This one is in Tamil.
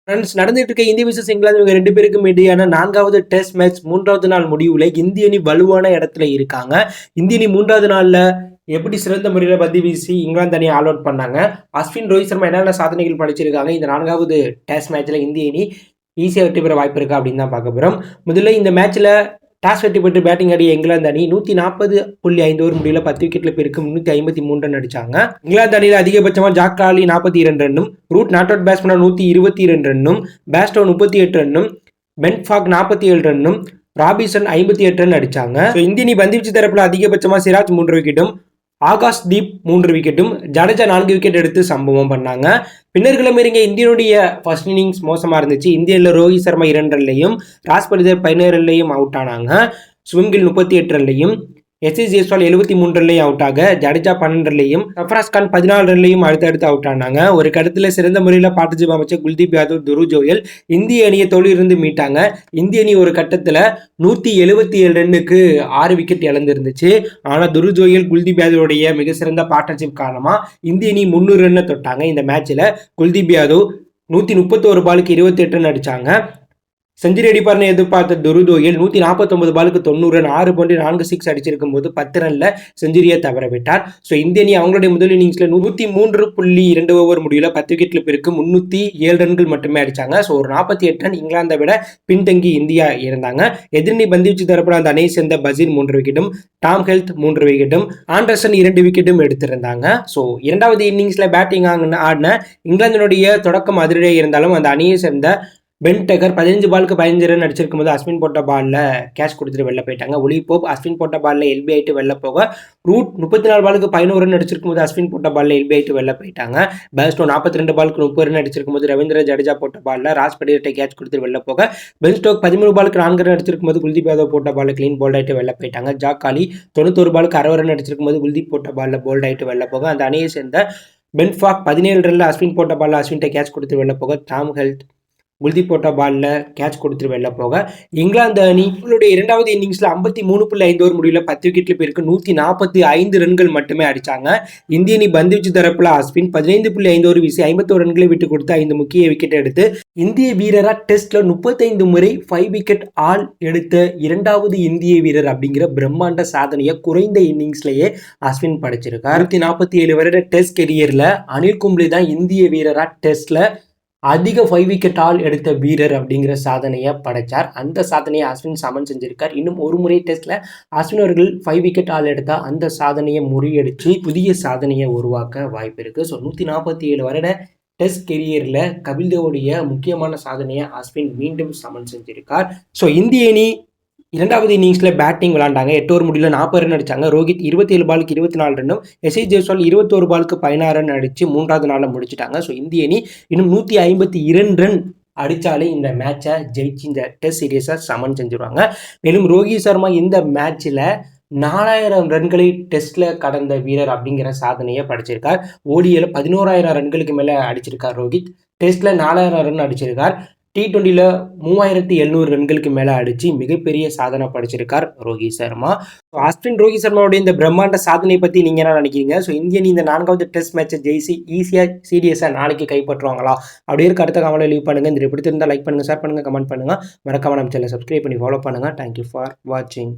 ஃப்ரெண்ட்ஸ், நடந்துட்டு இருக்க இந்திய விசஸ் இங்கிலாந்து இவங்க 2 பேருக்கும் இடையான 4வது டெஸ்ட் மேட்ச் 3வது நாள் முடிவுல இந்திய அணி வலுவான இடத்துல இருக்காங்க. இந்திய அணி 3வது நாள்ல எப்படி சிறந்த முறையில் பந்து வீசி இங்கிலாந்து அணியை ஆல் அவுட் பண்ணாங்க, அஸ்வின், ரோஹித் சர்மா என்னென்ன சாதனைகள் படைச்சிருக்காங்க, இந்த 4வது டெஸ்ட் மேட்ச்ல இந்திய அணி ஈஸியாக வெற்றி பெற வாய்ப்பு இருக்கா அப்படின்னு தான் பார்க்க போகிறோம். முதல்ல இந்த மேட்ச்ல டாஸ் வெற்றி பெற்று பேட்டிங் ஆடிய இங்கிலாந்து அணி 140.5 ஓவர் முடிவில் 10 விக்கெட்ல பெருக்கு 353 ரன் அடிச்சாங்க. இங்கிலாந்து அணியில் அதிகபட்சமா ஜாக் காலி 42 ரன்னும், ரூட் நாட் அவுட் பேட்ஸ்மேன் 122 ரன்னும், பேஸ்டோ 38 ரன்னும், பென் ஃபாக் 47 ரன்னும், ராபின்சன் 58 ரன் அடிச்சாங்க. இந்திய அணி பந்து வீச்சு தரப்புல அதிகபட்சமா சிராஜ் 3 விக்கெட்டும், ஆகாஷ் தீப் 3 விக்கெட்டும், ஜடேஜா 4 விக்கெட் எடுத்து சம்பவம் பண்ணாங்க. பின்னர் கிளம்பிங்க இந்தியனுடைய ஃபர்ஸ்ட் இன்னிங்ஸ் மோசமா இருந்துச்சு. இந்தியாவில் ரோஹித் சர்மா 2 ரன்லையும், ராஸ் பலிதர் 17 ரன்லையும் அவுட் ஆனாங்க. சுவிங்கில் 38 ரன்லையும், எஸ்எஸ் ஜெய்ஸ்வால் 73 ரன்லையும் அவுட் ஆக, ஜடேஜா 12 ரன்லையும், சஃப்ராஸ் கான் 14 ரன்லையும் அடுத்தடுத்து அவுட் ஆனாங்க. ஒரு கட்டத்தில் சிறந்த முறையில் பார்ட்னர்ஷிப் அமைச்ச குல்தீப் யாதவ், துருவ் ஜோயல் இந்திய அணியை தோல்வியிலிருந்து மீட்டாங்க. இந்திய அணி ஒரு கட்டத்தில் 177 ரன்னுக்கு 6 விக்கெட் இழந்திருந்துச்சு. ஆனால் துருவ் ஜோயல், குல்தீப் யாதவுடைய மிக சிறந்த பார்ட்னர்ஷிப் காரணமாக இந்திய அணி 300 ரன்னை தொட்டாங்க. இந்த மேட்ச்சில் குல்தீப் யாதவ் 131 பாலுக்கு 28 ரன் அடிச்சாங்க. செஞ்சுரி அடிப்பார்னு எதிர்பார்த்த துருவ் ஜோயல் 149 பாலுக்கு 90 ரன், 6 பவுண்டரி 4 சிக்ஸ் அடிச்சிருக்கும் போது 10 ரன்ல செஞ்சுரியை தவற விட்டார். ஸோ இந்திய அணி அவங்களுடைய முதல் இன்னிங்ஸ்ல 103.2 ஓவர் முடிவில் 10 விக்கெட்ல பெருக்கு 307 ரன்கள் மட்டுமே அடிச்சாங்க. ஸோ ஒரு 48 ரன் இங்கிலாந்தை விட பின்தங்கி இந்தியா இருந்தாங்க. எதிரணி பந்து வீச்சு தரப்புல அந்த அணியை சேர்ந்த பசீர் 3 விக்கெட்டும், டாம் ஹெல்த் 3 விக்கெட்டும், ஆண்டர்சன் 2 விக்கெட்டும் எடுத்திருந்தாங்க. ஸோ இரண்டாவது இன்னிங்ஸ்ல பேட்டிங் ஆடின இங்கிலாந்தினுடைய தொடக்கம் அதிரடியாக இருந்தாலும் அந்த அணியை சேர்ந்த பென் டெக்கர் 15 பாலுக்கு 15 ரன் அடிச்சிருக்கும் போது அஸ்வின் போட்ட பால்ல கேட்ச் கொடுத்துட்டு வெளில போயிட்டாங்க. ஒலி போப் அஸ்வின் போட்ட பால்ல எல்பி ஆயிட்டு வெளில போக, ரூட் 34 பாலுக்கு 11 ரன் அடிச்சிருக்கும் போது அஸ்வின் போட்ட பால்ல எல்பி ஆயிட்டு வெளில போயிட்டாங்க. பேஸ்டோ 42 பாலுக்கு 30 ரன் அடிச்சிருக்கும் போது ரவீந்திர ஜடேஜா போட்ட பால்ல ராஸ் பலிதர்கிட்ட கேட்ச் கொடுத்துட்டு வெளில போக, பென் ஸ்டோக் 13 பாலுக்கு 4 ரன் அடிச்சிருக்கும் போது குல்தீப் யாதவ் போட்ட பால்ல கிளீன் போல்ட் ஆயிட்டு வெளில போயிட்டாங்க. ஜாக் காலி 91 பாலுக்கு 60 ரன் அடிச்சிருக்கும் போது குல்தீப் போட்ட பால்ல போல்ட் ஆயிட்டு வெளில போக, அந்த அணியை சேர்ந்த பென் ஃபாக் 17 ரன்ல அஸ்வின் போட்ட பால்ல அஸ்வின்கிட்ட கேட்ச் கொடுத்து வெளில போக, டாம் ஹெல்த் குல்தீப் போட்ட பால்ல கேட்ச் கொடுத்துட்டு வெளில போக, இங்கிலாந்து அணி உங்களுடைய இரண்டாவது இன்னிங்ஸ்ல 53.5 ஓவர் முடிவில் 10 விக்கெட்ல போயிருக்கு 145 ரன்கள் மட்டுமே அடிச்சாங்க. இந்திய அணி பந்து வீச்சு தரப்புல அஸ்வின் 15.5 ஓவர் வீசி 51 ரன்களை விட்டு கொடுத்து 5 முக்கிய விக்கெட் எடுத்து இந்திய வீரரா டெஸ்ட்ல 35 முறை 5 விக்கெட் ஆல் எடுத்த இரண்டாவது இந்திய வீரர் அப்படிங்கிற பிரம்மாண்ட சாதனையை குறைந்த இன்னிங்ஸ்லயே அஸ்வின் படைச்சிருக்கார். 147 வருட டெஸ்ட் கெரியர்ல அனில் கும்ப்ளே தான் இந்திய வீரரா டெஸ்ட்ல அதிக 5 விக்கெட் ஆல் எடுத்த வீரர் அப்படிங்கிற சாதனையை படைச்சார். அந்த சாதனையை அஸ்வின் சமன் செஞ்சிருக்கார். இன்னும் ஒரு முறை டெஸ்ட்ல அஸ்வின் அவர்கள் 5 விக்கெட் ஆல் எடுத்தா அந்த சாதனையை முறியடிச்சு புதிய சாதனையை உருவாக்க வாய்ப்பு இருக்கு. ஸோ 147 வருட டெஸ்ட் கெரியர்ல கபில் தேவுடைய முக்கியமான சாதனையை அஸ்வின் மீண்டும் சமன் செஞ்சிருக்கார். ஸோ இந்திய அணி இரண்டாவது இன்னிங்ஸ்ல பேட்டிங் விளையாண்டாங்க. 8 ஓவர் முடிவில் 40 ரன் அடிச்சாங்க. ரோஹித் 27 பாலுக்கு 24 ரன்னும், எஸ்எஸ் ஜெய்ஸ்வால் 21 பாலுக்கு 16 ரன் அடிச்சு 3வது நாளில் முடிச்சிட்டாங்க. ஸோ இந்திய அணி இன்னும் 152 ரன் அடித்தாலே இந்த மேட்சை ஜெயிச்சு இந்த டெஸ்ட் சீரீஸை சமன் செஞ்சுருவாங்க. மேலும் ரோஹித் சர்மா இந்த மேட்ச்சில் 4000 ரன்களை டெஸ்ட்ல கடந்த வீரர் அப்படிங்கிற சாதனையை படைச்சிருக்கார். ஓடியில் 11,000 ரன்களுக்கு மேலே அடிச்சிருக்கார் ரோஹித். டெஸ்ட்ல 4000 ரன் அடிச்சிருக்கார். T20ல 3700 ரன்களுக்கு மேலே அடிச்சு மிகப்பெரிய சாதனை படைச்சிருக்கார் ரோஹித் சர்மா. அஸ்வின், ரோஹித் சர்மாவுடைய இந்த பிரம்மாண்ட சாதனை பற்றி நீங்கள் என்ன நினைக்கிறீங்க? ஸோ இந்திய அணி இந்த 4வது டெஸ்ட் மேட்சை ஜெயிச்சு ஈஸியாக சீரியஸாக நாளைக்கு கைப்பற்றுவாங்களா? அப்படியே இருக்க அடுத்த கமெண்ட்ல லீவ் பண்ணுங்கள். இந்த பிடித்திருந்தால் லைக் பண்ணுங்கள், ஷேர் பண்ணுங்கள், கமெண்ட் பண்ணுங்கள். மறக்காம நம்ம சேனலை சப்ஸ்கிரைப் பண்ணி ஃபாலோ பண்ணுங்கள். தேங்க்யூ ஃபார் வாட்சிங்.